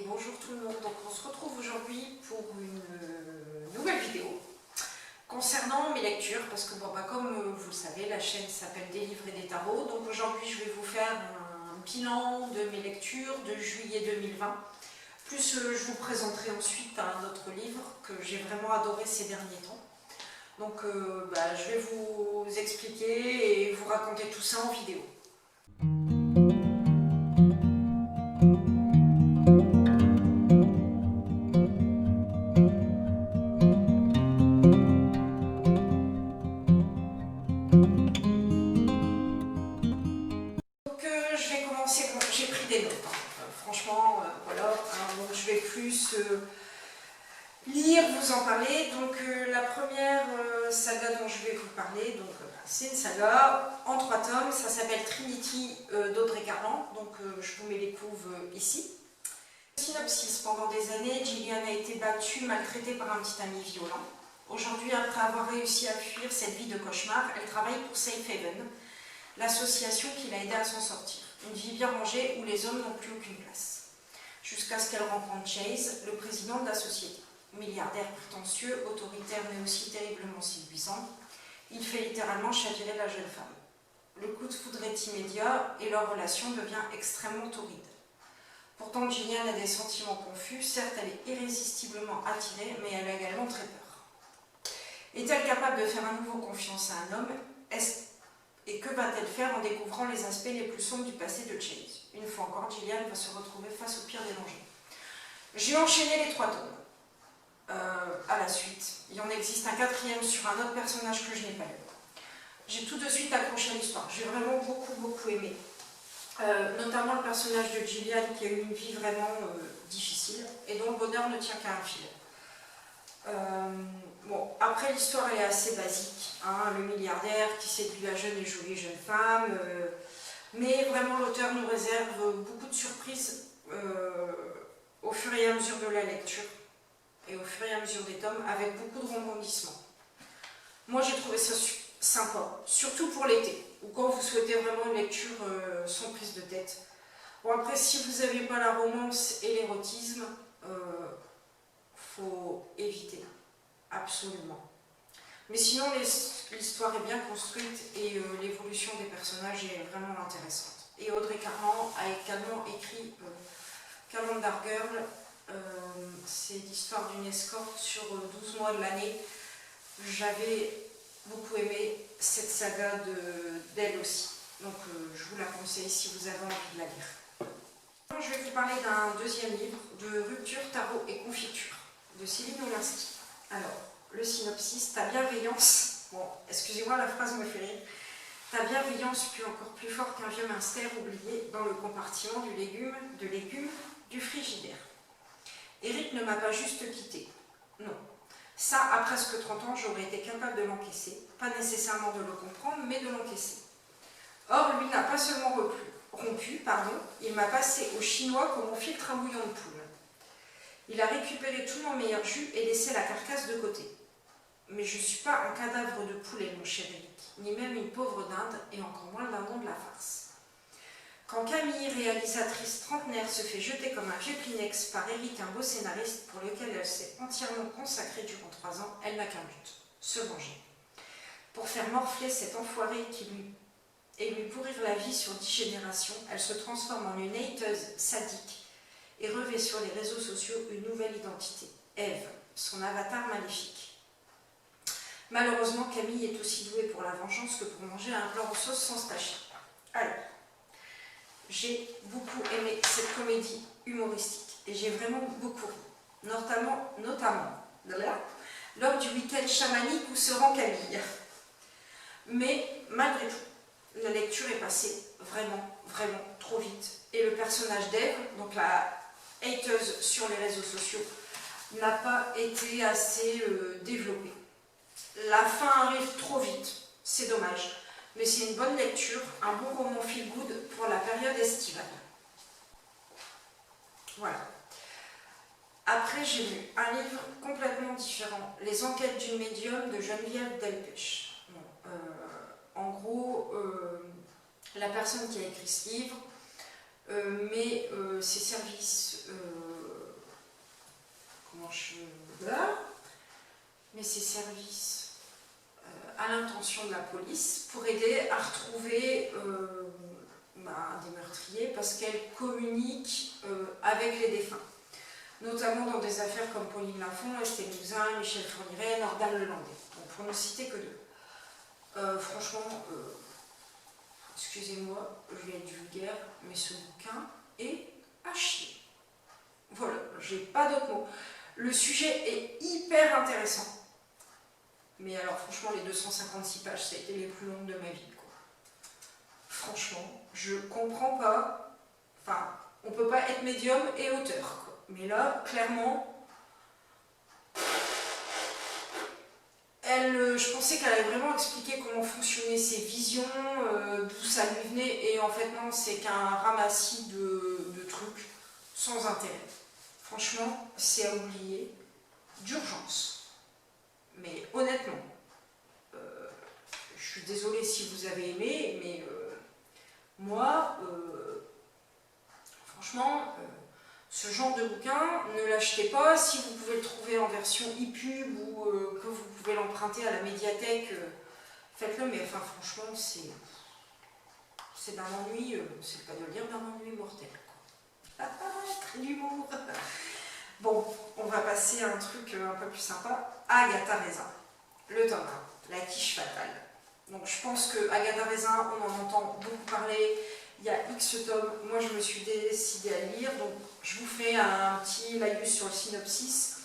bonjour tout le monde. Donc on se retrouve aujourd'hui pour une nouvelle vidéo concernant mes lectures, parce que comme vous le savez, la chaîne s'appelle Des livres et des tarots. Donc aujourd'hui je vais vous faire un bilan de mes lectures de juillet 2020. Plus je vous présenterai ensuite un autre livre que j'ai vraiment adoré ces derniers temps. Donc je vais vous expliquer et vous raconter tout ça en vidéo. Je vais commencer, j'ai pris des notes, franchement, donc je vais plus lire, vous en parler. Donc la première saga dont je vais vous parler, c'est une saga en 3 tomes, ça s'appelle Trinity d'Audrey Carland, donc je vous mets les couves ici. Synopsis: pendant des années, Gillian a été battue, maltraitée par un petit ami violent. Aujourd'hui, après avoir réussi à fuir cette vie de cauchemar, elle travaille pour Safe Haven, l'association qui l'a aidée à s'en sortir. Une vie bien rangée où les hommes n'ont plus aucune place. Jusqu'à ce qu'elle rencontre Chase, le président de la société. Milliardaire prétentieux, autoritaire mais aussi terriblement séduisant, il fait littéralement chavirer la jeune femme. Le coup de foudre est immédiat et leur relation devient extrêmement torride. Pourtant, Gillian a des sentiments confus. Certes, elle est irrésistiblement attirée, mais elle a également très peur. Est-elle capable de faire à nouveau confiance à un homme? Et que va-t-elle faire en découvrant les aspects les plus sombres du passé de Chase? Une fois encore, Gillian va se retrouver face au pire des dangers. J'ai enchaîné les 3 tomes. À la suite, il y en existe un 4e sur un autre personnage que je n'ai pas lu. J'ai tout de suite accroché à l'histoire. J'ai vraiment beaucoup aimé. Notamment le personnage de Gillian qui a eu une vie vraiment difficile et dont le bonheur ne tient qu'à un fil. Après l'histoire elle est assez basique, le milliardaire qui séduit la jeune et jolie jeune femme, mais vraiment l'auteur nous réserve beaucoup de surprises au fur et à mesure de la lecture et au fur et à mesure des tomes, avec beaucoup de rebondissements. Moi j'ai trouvé ça sympa, surtout pour l'été, ou quand vous souhaitez vraiment une lecture sans prise de tête. Bon, après, si vous n'avez pas la romance et l'érotisme, faut éviter, absolument. Mais sinon, l'histoire est bien construite et l'évolution des personnages est vraiment intéressante. Et Audrey Carland a également écrit Calendar Girl. C'est l'histoire d'une escorte sur 12 mois de l'année. J'avais beaucoup aimé cette saga d'elle aussi. Donc je vous la conseille si vous avez envie de la lire. Je vais vous parler d'un 2e livre, de Rupture, Tarot et Confiture, de Céline Olinski. Alors, le synopsis: ta bienveillance, excusez-moi, la phrase me fait rire. Ta bienveillance pue encore plus fort qu'un vieux minster oublié dans le compartiment de légumes du frigidaire. Eric ne m'a pas juste quitté, non. Ça, à presque 30 ans, j'aurais été capable de l'encaisser, pas nécessairement de le comprendre, mais de l'encaisser. Or, lui n'a pas seulement rompu, il m'a passé au chinois comme on filtre un bouillon de poule. Il a récupéré tout mon meilleur jus et laissé la carcasse de côté. Mais je ne suis pas un cadavre de poulet, mon cher Eric, ni même une pauvre dinde, et encore moins le dindon de la farce. Quand Camille, réalisatrice trentenaire, se fait jeter comme un vieux Kleenex par Eric, un beau scénariste pour lequel elle s'est entièrement consacrée durant 3 ans, elle n'a qu'un but: se venger. Pour faire morfler cet enfoiré et lui pourrir la vie sur 10 générations, elle se transforme en une hateuse sadique et revêt sur les réseaux sociaux une nouvelle identité, Eve, son avatar maléfique. Malheureusement, Camille est aussi douée pour la vengeance que pour manger un plat en sauce sans se tâcher. Alors, j'ai beaucoup aimé cette comédie humoristique et j'ai vraiment beaucoup ri, notamment lors du week-end chamanique où se rend Camille. Mais malgré tout, la lecture est passée vraiment trop vite. Et le personnage d'Eve, donc la hateuse sur les réseaux sociaux, n'a pas été assez développé. La fin arrive trop vite, c'est dommage. Mais c'est une bonne lecture, un bon roman feel-good pour la période estivale. Voilà. Après, j'ai lu un livre complètement différent, Les enquêtes d'une médium de Geneviève Delpech. En gros, la personne qui a écrit ce livre met ses services met ses services à l'intention de la police pour aider à retrouver des meurtriers parce qu'elle communique avec les défunts, notamment dans des affaires comme Pauline Lafont, Estelle Mouzin, Michel Fourniret, Nordal Lelandais, pour ne citer que deux. Franchement, excusez-moi, je vais être vulgaire, mais ce bouquin est à chier. Voilà, j'ai pas d'autres mots. Le sujet est hyper intéressant. Mais alors franchement, les 256 pages, ça a été les plus longues de ma vie, quoi. Franchement, je comprends pas. Enfin, on peut pas être médium et auteur, quoi. Mais là, clairement, je pensais qu'elle allait vraiment expliquer comment fonctionnaient ses visions, d'où ça lui venait, et en fait non, c'est qu'un ramassis de trucs sans intérêt. Franchement, c'est à oublier d'urgence. Mais honnêtement, je suis désolée si vous avez aimé, mais moi, franchement, ce genre de bouquin, ne l'achetez pas. Si vous pouvez le trouver en version e-pub ou que vous pouvez l'emprunter à la médiathèque, faites-le, mais enfin franchement, c'est d'un ennui, c'est pas de le dire, d'un ennui mortel, quoi. L'humour. Bon, on va passer à un truc un peu plus sympa. Agatha Raisin, le tome 1, La quiche fatale. Donc je pense que Agatha Raisin, on en entend beaucoup parler. Il y a X tomes, moi je me suis décidée à lire, donc je vous fais un petit laïus sur le synopsis.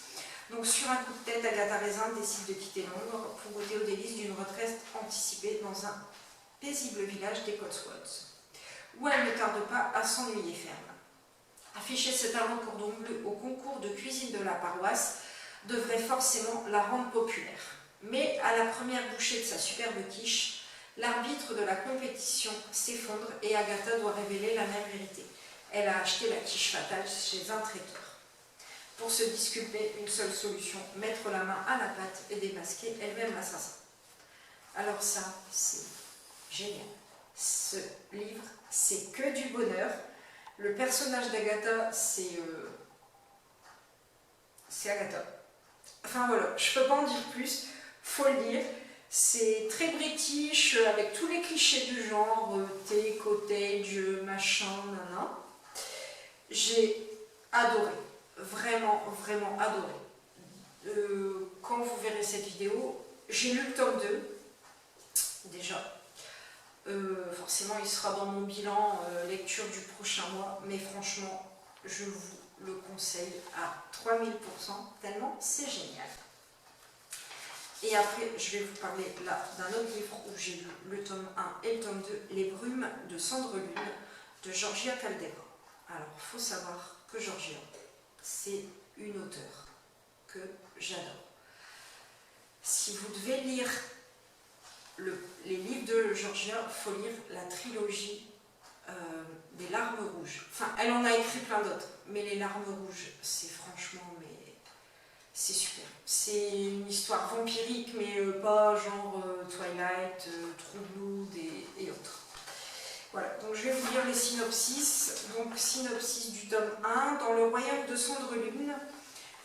Donc sur un coup de tête, Agatha Raisin décide de quitter Londres pour goûter aux délices d'une retraite anticipée dans un paisible village des Cotswolds, où elle ne tarde pas à s'ennuyer ferme. Afficher ses talents cordon bleu au concours de cuisine de la paroisse devrait forcément la rendre populaire. Mais à la première bouchée de sa superbe quiche, l'arbitre de la compétition s'effondre et Agatha doit révéler la même vérité. Elle a acheté la quiche fatale chez un traiteur. Pour se disculper, une seule solution, mettre la main à la pâte et démasquer elle-même l'assassin. Alors ça, c'est génial. Ce livre, c'est que du bonheur. Le personnage d'Agatha, c'est Agatha. Enfin voilà, je peux pas en dire plus, faut le lire. C'est très british, avec tous les clichés du genre, thé, cottage, machin, nanan. J'ai adoré, vraiment, vraiment adoré. Quand vous verrez cette vidéo, j'ai lu le tome 2, déjà. Forcément, il sera dans mon bilan lecture du prochain mois, mais franchement, je vous le conseille à 3000%, tellement c'est génial. Et après, je vais vous parler là d'un autre livre où j'ai lu le tome 1 et le tome 2, Les brumes de Cendre Lune, de Georgia Caldera. Alors, il faut savoir que Georgia, c'est une auteure que j'adore. Si vous devez lire les livres de Georgia, il faut lire la trilogie des Larmes Rouges. Enfin, elle en a écrit plein d'autres, mais les Larmes Rouges, c'est franchement, mais c'est super. C'est une histoire vampirique, mais pas genre Twilight, True Blood et autres. Voilà, donc je vais vous lire les synopsis. Donc, synopsis du tome 1. Dans le royaume de Cendre Lune,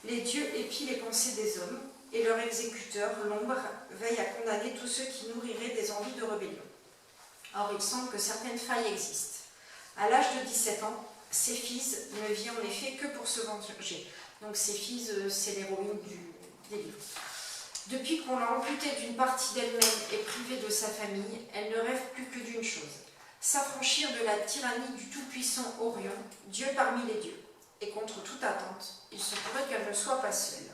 les dieux épient les pensées des hommes, et leur exécuteur, l'ombre, veille à condamner tous ceux qui nourriraient des envies de rébellion. Or, il semble que certaines failles existent. À l'âge de 17 ans, Céphise ne vit en effet que pour se venger. Donc Céphise, c'est l'héroïne des livres. Depuis qu'on l'a amputée d'une partie d'elle-même et privée de sa famille, elle ne rêve plus que d'une chose, s'affranchir de la tyrannie du tout-puissant Orion, Dieu parmi les dieux. Et contre toute attente, il se pourrait qu'elle ne soit pas seule.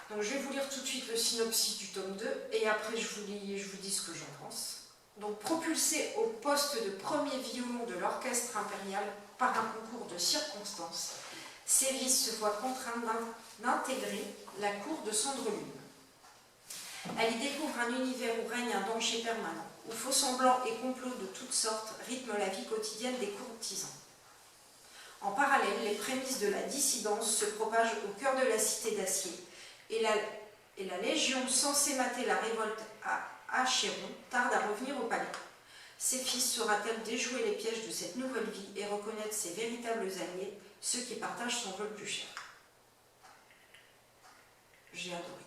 Donc je vais vous lire tout de suite le synopsis du tome 2 et après je vous dis ce que j'en pense. Donc propulsé au poste de premier violon de l'orchestre impérial par un concours de circonstances, Sévis se voit contrainte d'intégrer la cour de Cendre Lune. Elle y découvre un univers où règne un danger permanent, où faux-semblants et complots de toutes sortes rythment la vie quotidienne des courtisans. En parallèle, les prémices de la dissidence se propagent au cœur de la cité d'acier, et la légion censée mater la révolte à Achéron tarde à revenir au palais. Céphise saura-t-elle déjouer les pièges de cette nouvelle vie et reconnaître ses véritables alliés, ceux qui partagent son vol plus cher? j'ai adoré.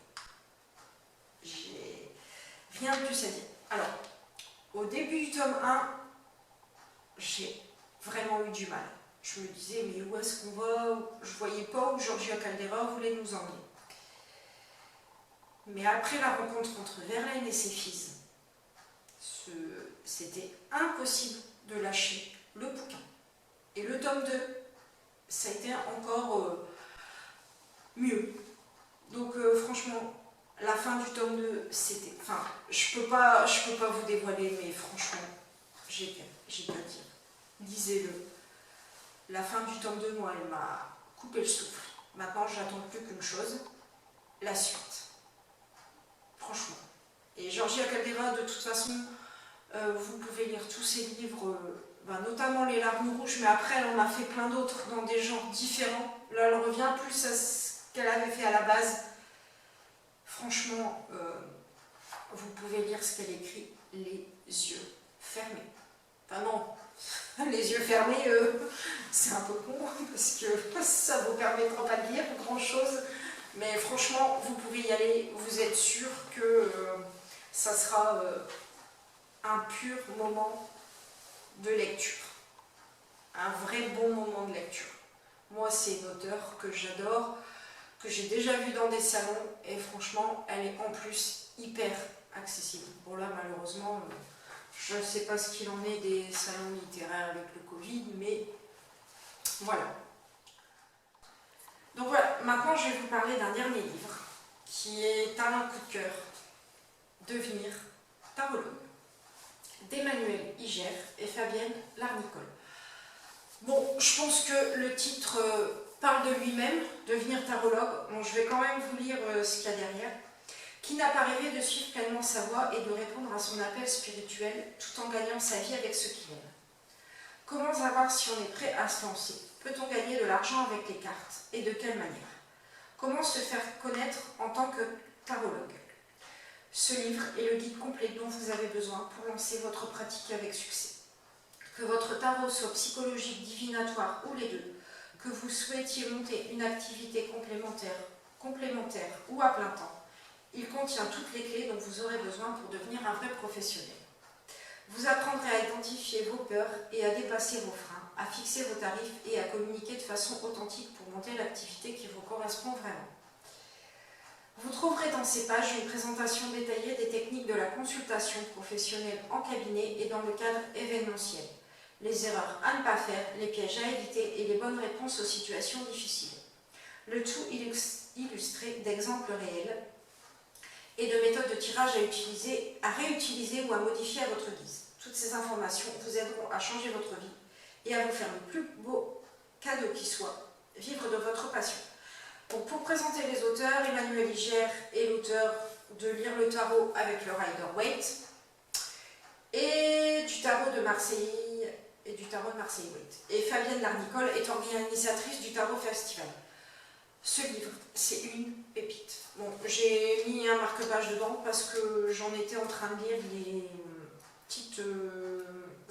J'ai rien de plus à dire. Alors, au début du tome 1, j'ai vraiment eu du mal. Je me disais, mais où est-ce qu'on va? Je ne voyais pas où Giorgio Caldera voulait nous emmener. Mais après la rencontre entre Verlaine et ses fils, c'était impossible de lâcher le bouquin. Et le tome 2, ça a été encore mieux. Donc franchement, la fin du tome 2, c'était... Enfin, je peux pas vous dévoiler, mais franchement, j'ai qu'à dire. Lisez-le. La fin du tome 2, moi, elle m'a coupé le souffle. Maintenant, j'attends plus qu'une chose, la suite. Franchement. Et Giorgio Caldera, de toute façon, vous pouvez lire tous ses livres, notamment Les Larmes Rouges, mais après, elle en a fait plein d'autres dans des genres différents. Là, elle revient plus à ce qu'elle avait fait à la base. Franchement, vous pouvez lire ce qu'elle écrit les yeux fermés. Enfin non, les yeux fermés, c'est un peu con, parce que ça ne vous permettra pas de lire grand-chose. Mais franchement, vous pouvez y aller, vous êtes sûr que ça sera un pur moment de lecture. Un vrai bon moment de lecture. Moi, c'est une auteure que j'adore, que j'ai déjà vue dans des salons, et franchement, elle est en plus hyper accessible. Bon là, malheureusement, je ne sais pas ce qu'il en est des salons littéraires avec le Covid, mais voilà. Donc voilà, maintenant je vais vous parler d'un dernier livre qui est un coup de cœur, Devenir tarologue, d'Emmanuel Iger et Fabienne Larnicole. Bon, je pense que le titre parle de lui-même, Devenir tarologue. Bon, je vais quand même vous lire ce qu'il y a derrière. Qui n'a pas rêvé de suivre pleinement sa voie et de répondre à son appel spirituel tout en gagnant sa vie avec ce qu'il aime? Comment savoir si on est prêt à se lancer? Peut-on gagner de l'argent avec les cartes? Et de quelle manière? Comment se faire connaître en tant que tarologue? Ce livre est le guide complet dont vous avez besoin pour lancer votre pratique avec succès. Que votre tarot soit psychologique, divinatoire ou les deux, que vous souhaitiez monter une activité complémentaire ou à plein temps, il contient toutes les clés dont vous aurez besoin pour devenir un vrai professionnel. Vous apprendrez à identifier vos peurs et à dépasser vos freins, à fixer vos tarifs et à communiquer de façon authentique pour monter l'activité qui vous correspond vraiment. Vous trouverez dans ces pages une présentation détaillée des techniques de la consultation professionnelle en cabinet et dans le cadre événementiel, les erreurs à ne pas faire, les pièges à éviter et les bonnes réponses aux situations difficiles. Le tout illustré d'exemples réels et de méthodes de tirage à réutiliser ou à modifier à votre guise. Toutes ces informations vous aideront à changer votre vie et à vous faire le plus beau cadeau qui soit, vivre de votre passion. Donc pour présenter les auteurs, Emmanuel Iger est l'auteur de Lire le tarot avec le Rider-Waite et du tarot de Marseille Waite. Et Fabienne Larnicole est organisatrice du Tarot Festival. Ce livre, c'est une pépite. Bon, j'ai mis un marque-page dedans parce que j'en étais en train de lire les petites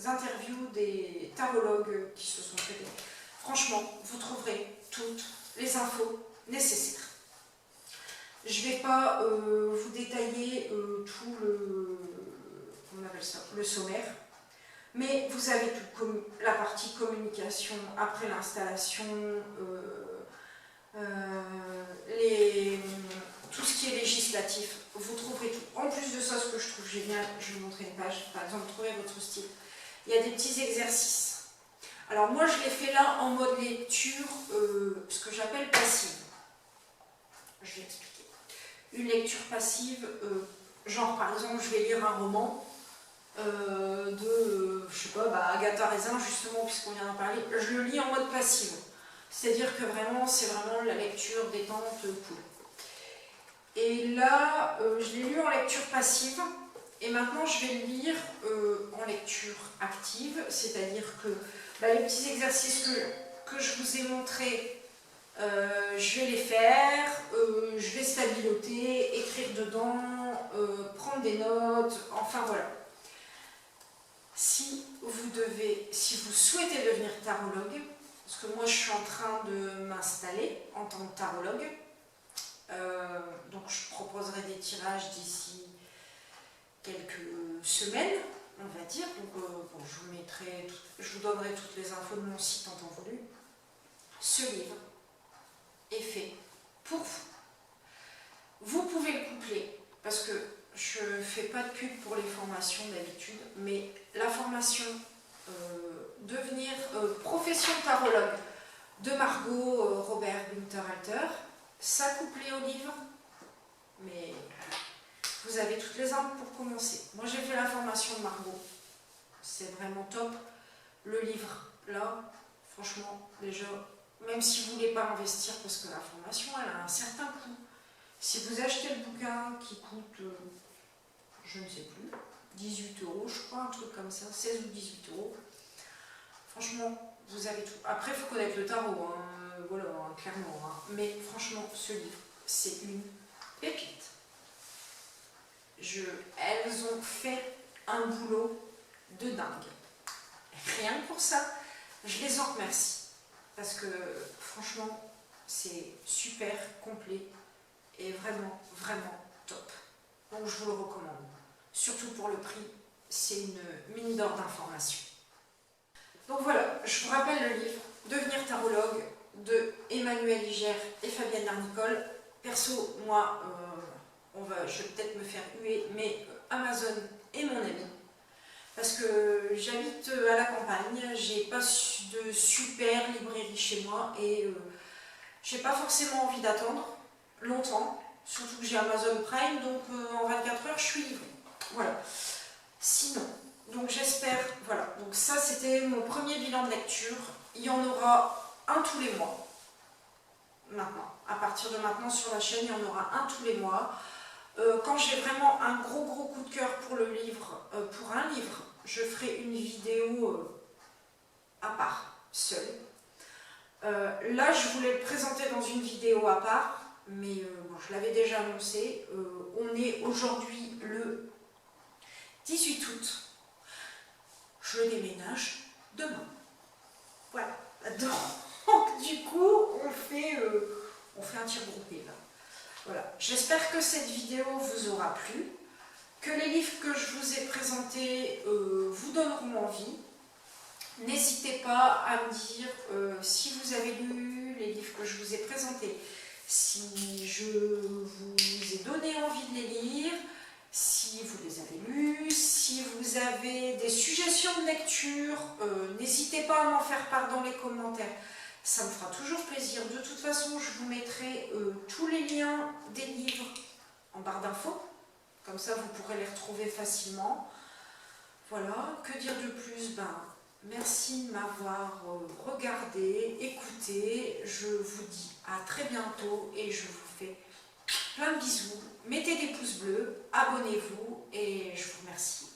interviews des tarologues qui se sont traités. Franchement, vous trouverez toutes les infos nécessaires. Je ne vais pas vous détailler tout le sommaire, mais vous avez tout, la partie communication après l'installation, tout ce qui est législatif, vous trouverez tout. En plus de ça, ce que je trouve génial, je vais vous montrer une page, par exemple, trouver votre style. Il y a des petits exercices. Alors moi, je l'ai fait là en mode lecture, ce que j'appelle passive. Je vais expliquer. Une lecture passive, genre par exemple, je vais lire un roman de, je sais pas, Agatha Raisin, justement, puisqu'on vient d'en parler. Je le lis en mode passive. C'est-à-dire que vraiment, c'est vraiment la lecture détente cool. Et là, je l'ai lu en lecture passive, et maintenant je vais le lire en lecture active, c'est-à-dire que les petits exercices que je vous ai montrés, je vais les faire, je vais stabiloter, écrire dedans, prendre des notes, enfin voilà. Si vous souhaitez devenir tarologue, parce que moi je suis en train de m'installer en tant que tarologue, Donc je proposerai des tirages d'ici quelques semaines, on va dire. Donc bon, je vous donnerai toutes les infos de mon site en temps voulu. Ce livre est fait pour vous. Vous pouvez le coupler, parce que je ne fais pas de pub pour les formations d'habitude, mais la formation devenir profession tarologue de Margot Robert Günther-Alter, ça couplé au livre, mais vous avez toutes les armes pour commencer. Moi j'ai fait la formation de Margot, c'est vraiment top. Le livre, là, franchement, déjà, même si vous ne voulez pas investir, parce que la formation, elle a un certain coût. Si vous achetez le bouquin qui coûte, je ne sais plus, 18 €, je crois, un truc comme ça, 16 ou 18 €, franchement, vous avez tout. Après, il faut connaître le tarot, hein, voilà, hein, clairement. Hein. Mais franchement, ce livre, c'est une pépite. Elles ont fait un boulot de dingue. Rien que pour ça, je les en remercie. Parce que franchement, c'est super complet et vraiment, vraiment top. Donc je vous le recommande. Surtout pour le prix, c'est une mine d'or d'informations. Donc voilà, je vous rappelle le livre Devenir tarologue de Emmanuel Igère et Fabienne Larnicole. Perso, moi, je vais peut-être me faire huer, mais Amazon est mon ami. Parce que j'habite à la campagne, j'ai pas de super librairie chez moi et j'ai pas forcément envie d'attendre longtemps, surtout que j'ai Amazon Prime, donc en 24 heures je suis livrée. Voilà. Sinon, donc j'espère, voilà, donc ça c'était mon premier bilan de lecture. Il y en aura un tous les mois. Maintenant, à partir de maintenant sur la chaîne, il y en aura un tous les mois. Quand j'ai vraiment un gros coup de cœur pour le livre, pour un livre, je ferai une vidéo à part, seule. Là, je voulais le présenter dans une vidéo à part, mais bon, je l'avais déjà annoncé. On est aujourd'hui le 18 août. Je le déménage demain. Voilà. Donc, du coup, on fait un tir groupé là. Voilà. J'espère que cette vidéo vous aura plu, que les livres que je vous ai présentés vous donneront envie. N'hésitez pas à me dire si vous avez lu les livres que je vous ai présentés, si je vous ai donné envie de les lire, si vous les avez lus, si vous avez des suggestions de lecture, n'hésitez pas à m'en faire part dans les commentaires. Ça me fera toujours plaisir. De toute façon, je vous mettrai tous les liens des livres en barre d'infos. Comme ça, vous pourrez les retrouver facilement. Voilà, que dire de plus? Merci de m'avoir regardé, écouté. Je vous dis à très bientôt et je vous fais plein de bisous. Mettez des pouces bleus, abonnez-vous et je vous remercie.